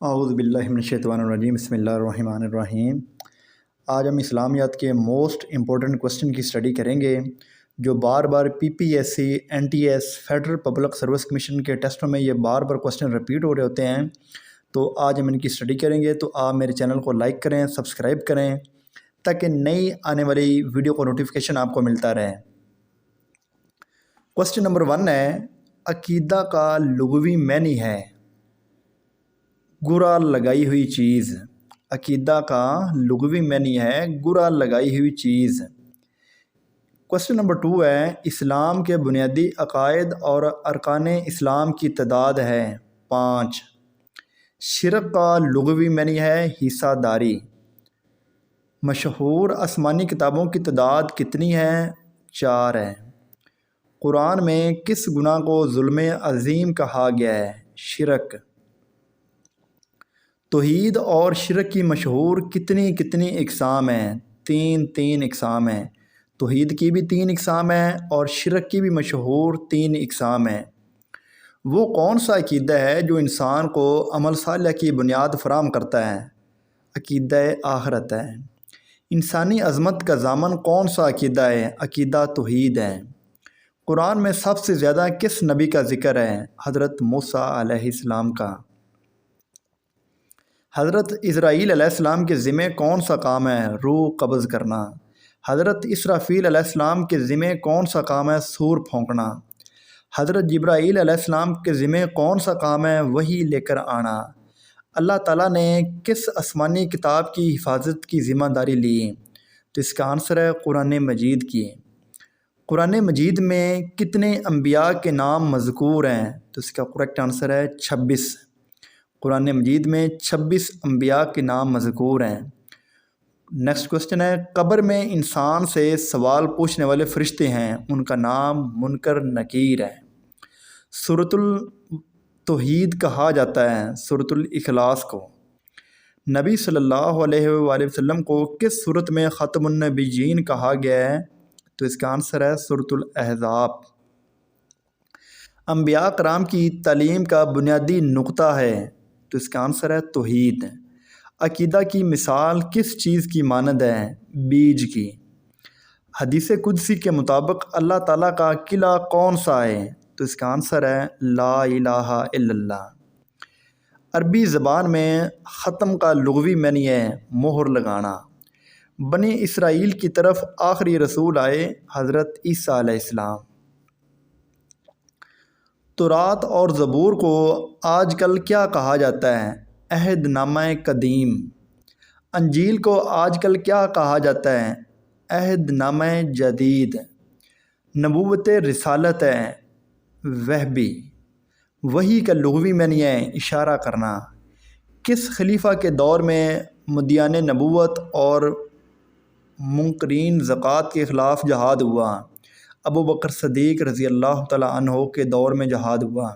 اعوذ باللہ من الشیطان الرجیم بسم اللہ الرحمن الرحیم۔ آج ہم اسلامیات کے موسٹ امپورٹنٹ کوسچن کی اسٹڈی کریں گے جو بار بار P P S C N T S federal public service commission کے ٹیسٹوں میں یہ بار بار کوسچن رپیٹ ہو رہے ہوتے ہیں۔ تو آج ہم ان کی اسٹڈی کریں گے، تو آپ میرے چینل کو لائک کریں، سبسکرائب کریں تاکہ نئی آنے والی ویڈیو کو نوٹیفیکیشن آپ کو ملتا رہے۔ کوسچن نمبر 1 ہے، عقیدہ کا لغوی معنی ہے گرا لگائی ہوئی چیز۔ عقیدہ کا لغوی معنی ہے گرا لگائی ہوئی چیز۔ کوسچن نمبر 2 ہے، اسلام کے بنیادی عقائد اور ارکان اسلام کی تعداد ہے 5۔ شرک کا لغوی معنی ہے حصہ داری۔ مشہور آسمانی کتابوں کی تعداد کتنی ہے؟ 4 ہے۔ قرآن میں کس گناہ کو ظلم عظیم کہا گیا ہے؟ شرک۔ توحید اور شرک کی مشہور کتنی اقسام ہیں؟ 3 اقسام ہیں۔ توحید کی بھی 3 اقسام ہیں اور شرک کی بھی مشہور 3 اقسام ہیں۔ وہ کون سا عقیدہ ہے جو انسان کو عمل صالح کی بنیاد فراہم کرتا ہے؟ عقیدہ آخرت ہے۔ انسانی عظمت کا ضامن کون سا عقیدہ ہے؟ عقیدہ توحید ہے۔ قرآن میں سب سے زیادہ کس نبی کا ذکر ہے؟ حضرت موسیٰ علیہ السلام کا۔ حضرت اسرائیل علیہ السلام کے ذمہ کون سا کام ہے؟ روح قبض کرنا۔ حضرت اسرافیل علیہ السلام کے ذمہ کون سا کام ہے؟ سور پھونکنا۔ حضرت جبرائیل علیہ السلام کے ذمہ کون سا کام ہے؟ وحی لے کر آنا۔ اللہ تعالیٰ نے کس آسمانی کتاب کی حفاظت کی ذمہ داری لی؟ تو اس کا آنسر ہے قرآن مجید کی۔ قرآن مجید میں کتنے انبیاء کے نام مذکور ہیں؟ تو اس کا کریکٹ آنسر ہے 26۔ قرآن مجید میں 26 انبیاء کے نام مذکور ہیں۔ نیکسٹ کوسچن ہے، قبر میں انسان سے سوال پوچھنے والے فرشتے ہیں، ان کا نام منکر نکیر ہے۔ سورۃ التوحید کہا جاتا ہے سورۃ الاخلاص کو۔ نبی صلی اللہ علیہ وآلہ وسلم کو کس سورت میں ختم النبیین کہا گیا ہے؟ تو اس کا آنسر ہے سورۃ الاحزاب۔ انبیاء کرام کی تعلیم کا بنیادی نقطہ ہے، تو اس کا آنسر ہے توحید۔ عقیدہ کی مثال کس چیز کی مانند ہے؟ بیج کی۔ حدیث قدسی کے مطابق اللہ تعالیٰ کا قلعہ کون سا ہے؟ تو اس کا آنسر ہے لا الہ الا اللہ۔ عربی زبان میں ختم کا لغوی معنی ہے مہر لگانا۔ بنی اسرائیل کی طرف آخری رسول آئے حضرت عیسیٰ علیہ السلام۔ تورات اور زبور کو آج کل کیا کہا جاتا ہے؟ عہد نامہ قدیم۔ انجیل کو آج کل کیا کہا جاتا ہے؟ عہد نامہ جدید۔ نبوت رسالت ہے وحی۔ وحی کا لغوی معنی ہے اشارہ کرنا۔ کس خلیفہ کے دور میں مدعیان نبوت اور منکرین زکوٰۃ کے خلاف جہاد ہوا؟ ابو بکر صدیق رضی اللہ تعالیٰ عنہ کے دور میں جہاد ہوا۔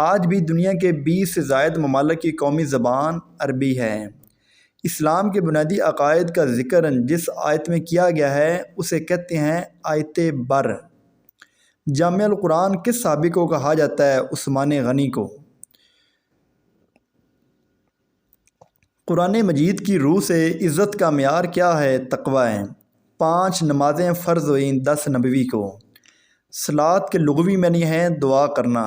آج بھی دنیا کے 20 سے زائد ممالک کی قومی زبان عربی ہے۔ اسلام کے بنیادی عقائد کا ذکر جس آیت میں کیا گیا ہے اسے کہتے ہیں آیت بر۔ جامع القرآن کس صحابی کو کہا جاتا ہے؟ عثمان غنی کو۔ قرآن مجید کی روح سے عزت کا معیار کیا ہے؟ تقوی ہے۔ 5 نمازیں فرض ہوئیں 10 نبوی کو۔ صلاۃ کے لغوی معنی ہے دعا کرنا۔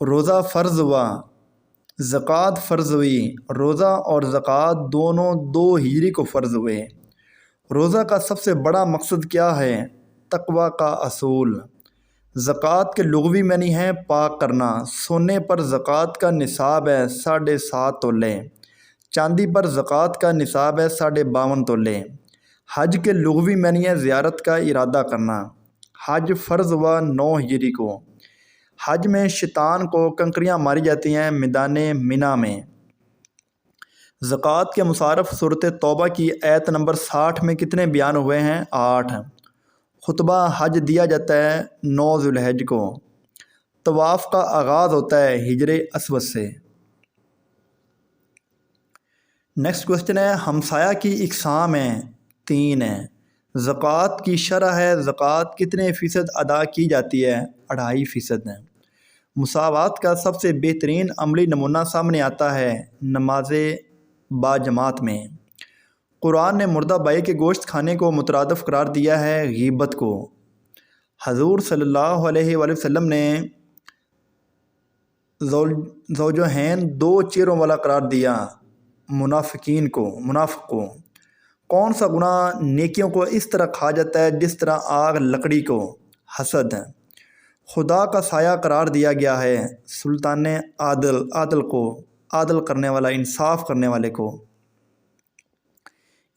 روزہ فرض ہوا، زکوٰۃ فرض ہوئی۔ روزہ اور زکوٰۃ دونوں 2 ہجری کو فرض ہوئے۔ روزہ کا سب سے بڑا مقصد کیا ہے؟ تقوی کا اصول۔ زکوٰۃ کے لغوی معنی ہے پاک کرنا۔ سونے پر زکوٰۃ کا نصاب ہے 7.5 تولے۔ چاندی پر زکوٰۃ کا نصاب ہے 52.5 تولے۔ حج کے لغوی معنی ہے زیارت کا ارادہ کرنا۔ حج فرض ہوا 9 ہجری کو۔ حج میں شیطان کو کنکریاں ماری جاتی ہیں میدان منی میں۔ زکوٰۃ کے مصارف سورۃ توبہ کی آیت نمبر 60 میں کتنے بیان ہوئے ہیں؟ 8۔ خطبہ حج دیا جاتا ہے 9 ذی الحجہ کو۔ طواف کا آغاز ہوتا ہے حجر اسود سے۔ نیکسٹ کوسچن ہے، ہمسایہ کی اقسام ہیں 3 ہیں۔ زکوٰۃ کی شرح ہے، زکوٰۃ کتنے فیصد ادا کی جاتی ہے؟ 2.5% ہے۔ مساوات کا سب سے بہترین عملی نمونہ سامنے آتا ہے نماز با جماعت میں۔ قرآن نے مردہ بائی کے گوشت کھانے کو مترادف قرار دیا ہے غیبت کو۔ حضور صلی اللہ علیہ وآلہ وسلم نے زوجہین دو چیروں والا قرار دیا منافق کو۔ کون سا گناہ نیکیوں کو اس طرح کھا جاتا ہے جس طرح آگ لکڑی کو؟ حسد۔ خدا کا سایہ قرار دیا گیا ہے سلطان عادل کو، عادل کرنے والا، انصاف کرنے والے کو۔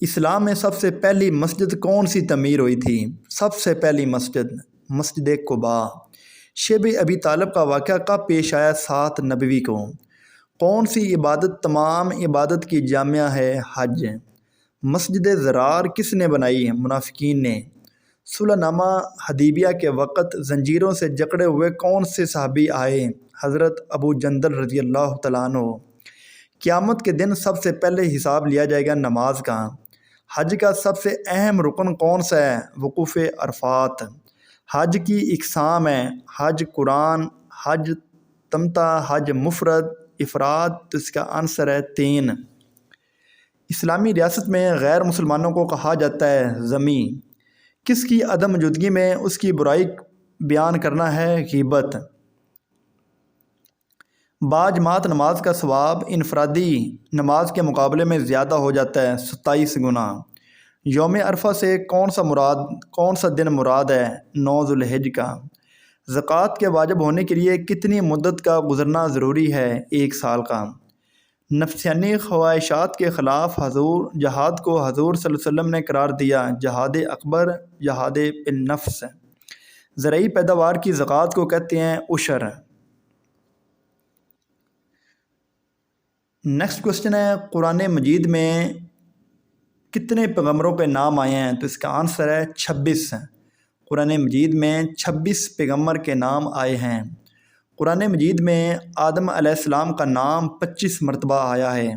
اسلام میں سب سے پہلی مسجد کون سی تعمیر ہوئی تھی؟ سب سے پہلی مسجد قباء۔ شیب ابی طالب کا واقعہ کب پیش آیا؟ 7 نبوی کو۔ کون سی عبادت تمام عبادت کی جامعہ ہے؟ حج۔ مسجد ضرار کس نے بنائی؟ منافقین نے۔ صلح نامہ حدیبیہ کے وقت زنجیروں سے جکڑے ہوئے کون سے صحابی آئے؟ حضرت ابو جندل رضی اللہ تعالیٰ عنہ۔ قیامت کے دن سب سے پہلے حساب لیا جائے گا نماز کا۔ حج کا سب سے اہم رکن کون سا ہے؟ وقوف عرفات۔ حج کی اقسام ہیں حج قرآن، حج تمتع، حج مفرد، افراد، تو اس کا عنصر ہے 3۔ اسلامی ریاست میں غیر مسلمانوں کو کہا جاتا ہے ذمی۔ کس کی عدم موجودگی میں اس کی برائی بیان کرنا ہے؟ غیبت۔ با جماعت نماز کا ثواب انفرادی نماز کے مقابلے میں زیادہ ہو جاتا ہے 27 گنا۔ یوم عرفہ سے کون سا دن مراد ہے؟ 9 ذوالحج کا۔ زکوٰۃ کے واجب ہونے کے لیے کتنی مدت کا گزرنا ضروری ہے؟ 1 سال کا۔ نفسانی خواہشات کے خلاف جہاد کو حضور صلی اللہ علیہ وسلم نے قرار دیا جہاد اکبر، جہاد بالنفس۔ زرعی پیداوار کی زکوٰۃ کو کہتے ہیں عشر۔ نیکسٹ کوشچن ہے قرآن مجید میں کتنے پیغمبروں کے نام آئے ہیں؟ تو اس کا آنسر ہے 26۔ قرآن مجید میں 26 پیغمبر کے نام آئے ہیں۔ قرآن مجید میں آدم علیہ السلام کا نام 25 مرتبہ آیا ہے۔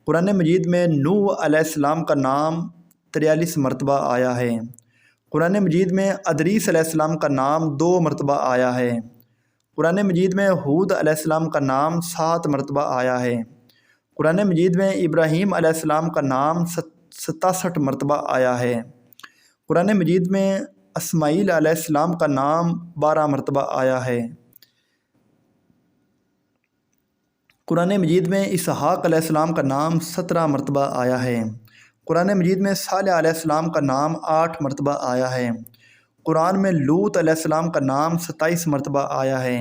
قرآن مجید میں نوح علیہ السلام کا نام 43 مرتبہ آیا ہے۔ قرآن مجید میں ادریس علیہ السلام کا نام 2 مرتبہ آیا ہے۔ قرآن مجید میں ہود علیہ السلام کا نام 7 مرتبہ آیا ہے۔ قرآن مجید میں ابراہیم علیہ السلام کا نام 67 مرتبہ آیا ہے۔ قرآن مجید میں اسماعیل علیہ السلام کا نام 12 مرتبہ آیا ہے۔ قرآن مجید میں اسحاق علیہ السلام کا نام 17 مرتبہ آیا ہے۔ قرآن مجید میں صالح علیہ السلام کا نام 8 مرتبہ آیا ہے۔ قرآن میں لوط علیہ السلام کا نام 27 مرتبہ آیا ہے۔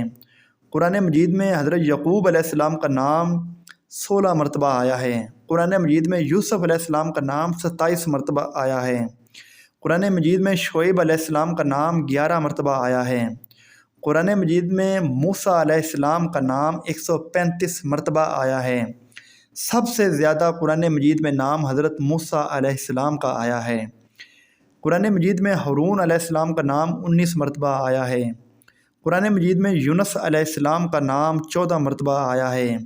قرآن مجید میں حضرت یعقوب علیہ السلام کا نام 16 مرتبہ آیا ہے۔ قرآن مجید میں یوسف علیہ السلام کا نام 27 مرتبہ آیا ہے۔ قرآن مجید میں شعیب علیہ السلام کا نام 11 مرتبہ آیا ہے۔ قرآن مجید میں موسیٰ علیہ السلام کا نام 135 مرتبہ آیا ہے۔ سب سے زیادہ قرآن مجید میں نام حضرت موسیٰ علیہ السلام کا آیا ہے۔ قرآن مجید میں ہارون علیہ السلام کا نام 19 مرتبہ آیا ہے۔ قرآن مجید میں یونس علیہ السلام کا نام 14 مرتبہ آیا ہے۔